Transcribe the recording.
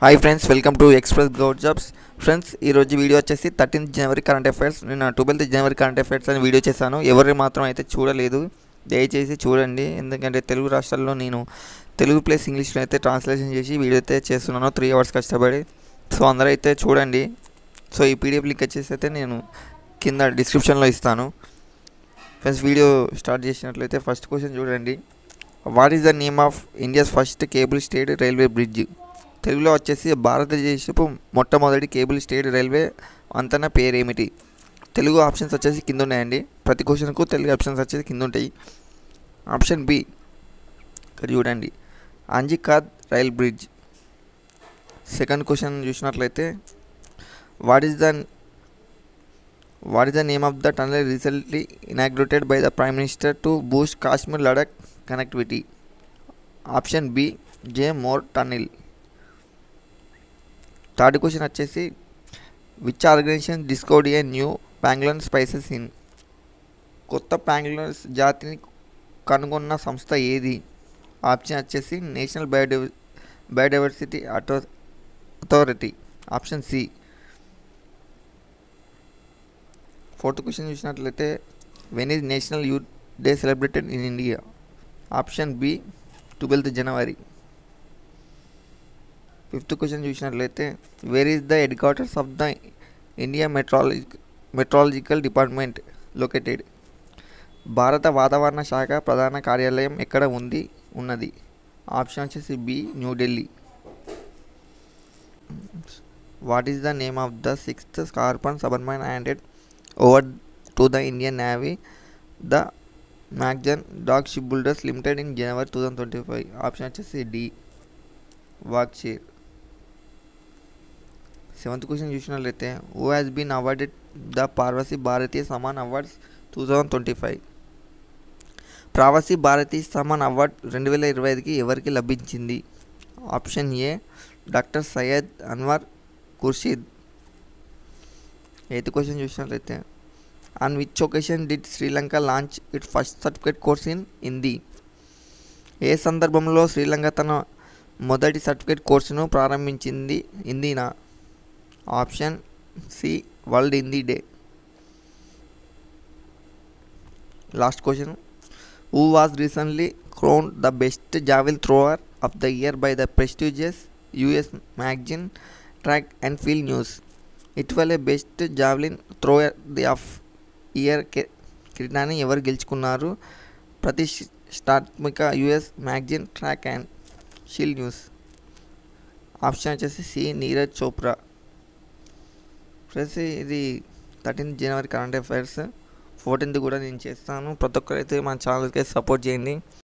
Hi friends, welcome to express Goud jobs. Friends, ఈరోజు video వచ్చేసి 13th జనవరి current affairs. నేను 12th జనవరి current affairs అని video చేశాను. ఎవరు మాత్రం అయితే చూడలేదు, దయచేసి చూడండి. ఎందుకంటే తెలుగు రాష్ట్రాల్లో నేను తెలుగు ప్లస్ ఇంగ్లీష్లో అయితే ట్రాన్స్లేషన్ చేసి వీడియో అయితే చేస్తున్నాను 3 hours కష్టపడి. సో అందరూ అయితే చూడండి. సో ఈ పీడిఎఫ్ లింక్ వచ్చేసి అయితే నేను కింద డిస్క్రిప్షన్లో ఇస్తాను. ఫ్రెండ్స్, వీడియో స్టార్ట్ చేసినట్లయితే ఫస్ట్ క్వశ్చన్ చూడండి. What is the name of India's first cable stayed railway bridge? తెలుగులో వచ్చేసి భారతదేశపు మొట్టమొదటి కేబుల్ స్టేడ్ రైల్వే వంతెన పేరేమిటి? తెలుగు ఆప్షన్స్ వచ్చేసి కింద ఉన్నాయండి. ప్రతి క్వశ్చన్కు తెలుగు ఆప్షన్స్ వచ్చేసి కింద ఉంటాయి. ఆప్షన్ బి ఇక్కడ చూడండి, Anji Khad rail bridge. Second question చూసినట్లయితే what is the name of the tunnel recently inaugurated by the prime minister to boost Kashmir Ladakh connectivity? Option B Z Morh tunnel. Third question వచ్చేసి which organization discovered a new pangolin species in? కొత్త pangolins జాతిని కనుగొన్న సంస్థ ఏది? Option వచ్చేసి national biodiversity authority. Option C. Fourth question చూసినట్లయితే when is national youth day celebrated in India? Option B 12th జనవరి. Fifth question చూసినట్లయితే where is the headquarters of the India meteorological department located? భారత వాతావరణ శాఖ ప్రధాన కార్యాలయం ఎక్కడ ఉన్నది? ఆప్షన్ వచ్చేసి B New Delhi. What is the name of the 6th carbon submarine handed over to the Indian navy the Mazagon dock ship builders limited in January 2025? Option వచ్చేసి D Vagsheer. Seventh question చూసినట్లయితే who has been awarded the Pravasi Bharatiya Samman awards 2025? Pravasi Bharatiya Samman award 2025కి ఎవరికి లభించింది? Option A doctor Syed Anwar Khurshid. Eighth question చూసినట్లయితే on which occasion did Sri Lanka launch it first certificate course in Hindi? ఏ సందర్భంలో శ్రీలంక తన మొదటి సర్టిఫికేట్ కోర్సును ప్రారంభించింది? హిందీనా? Option C world Hindi day. Last question who was recently crowned the best javelin thrower of the year by the prestigious US magazine track and field news? ఇటీవలే best javelin thrower of year కిరీటాన్ని ఎవరు గెలుచుకున్నారు? ప్రతిష్టాత్మక US magazine track and field news. Option వచ్చేసి C Neeraj Chopra. Friends, ఇది 13th జనవరి current affairs. 14th కూడా నేను చేస్తాను. ప్రతి ఒక్కరైతే మన ఛానల్కి సపోర్ట్ చేయండి.